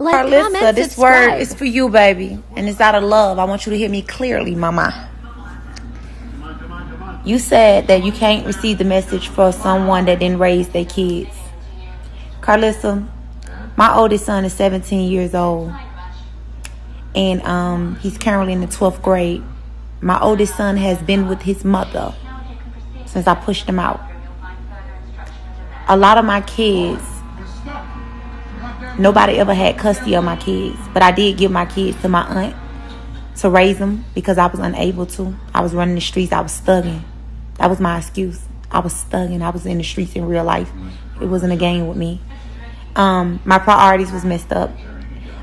Like, Karlissa, comment, this subscribe. word is for you, baby. And it's out of love. I want you to hear me clearly, mama. You said that you can't receive the message for someone that didn't raise their kids. Karlissa, my oldest son is 17 years old. And he's currently in the 12th grade. My oldest son has been with his mother since I pushed him out. A lot of my kids, nobody ever had custody of my kids, but I did give my kids to my aunt to raise them because I was unable to. I was running the streets. I was thugging. That was my excuse. I was thugging. I was in the streets in real life. It wasn't a game with me. My priorities was messed up.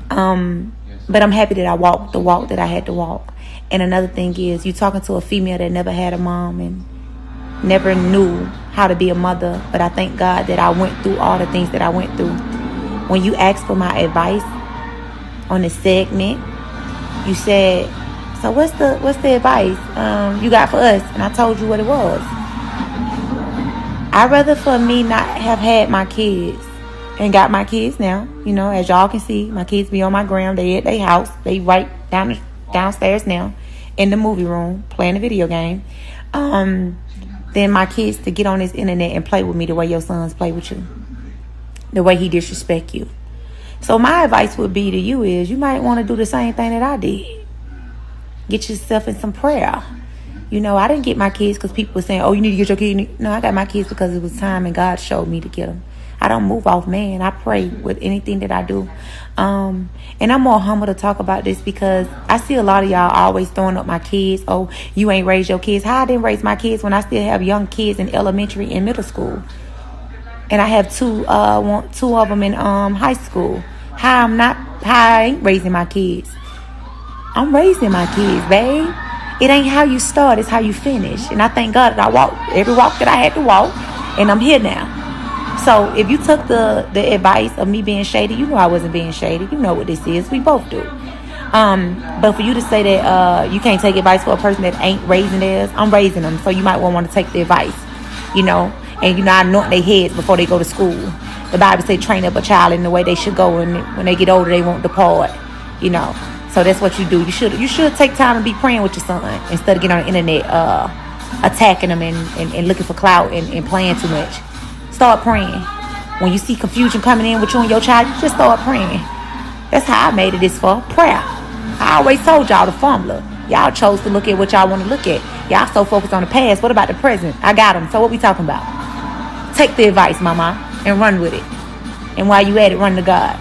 But I'm happy that I walked the walk that I had to walk. And another thing is, you talking to a female that never had a mom and never knew how to be a mother. But I thank God that I went through all the things that I went through. When you asked for my advice on this segment, you said, so what's the advice you got for us? And I told you what it was. I'd rather for me not have had my kids and got my kids now. You know, as y'all can see, my kids be on my gram. They at their house. They right downstairs now in the movie room playing a video game. Then my kids to get on this internet and play with me the way your sons play with you. The way he disrespect you. So my advice would be to you is, you might want to do the same thing that I did. Get yourself in some prayer. You know, I didn't get my kids because people were saying, oh, you need to get your kids. No, I got my kids because it was time and God showed me to get them. I don't move off man. I pray with anything that I do. And I'm more humble to talk about this because I see a lot of y'all always throwing up my kids. Oh, you ain't raised your kids. How I didn't raise my kids when I still have young kids in elementary and middle school. And I have two of them in high school. How I ain't raising my kids. I'm raising my kids, babe. It ain't how you start, it's how you finish. And I thank God that I walked every walk that I had to walk, and I'm here now. So if you took the advice of me being shady, you know I wasn't being shady. You know what this is. We both do. But for you to say that you can't take advice for a person that ain't raising theirs, I'm raising them. So you might want to take the advice, you know. And you know, I anoint their heads before they go to school. The Bible say train up a child in the way they should go, and when they get older, they won't depart. You know, so that's what you do. You should take time and be praying with your son instead of getting on the internet attacking them and looking for clout and playing too much. Start praying. When you see confusion coming in with you and your child, you just start praying. That's how I made it this far. Prayer. I always told y'all the fumbler. Y'all chose to look at what y'all want to look at. Y'all so focused on the past. What about the present? I got them. So what we talking about? Take the advice, mama, and run with it. And while you at it, run to God.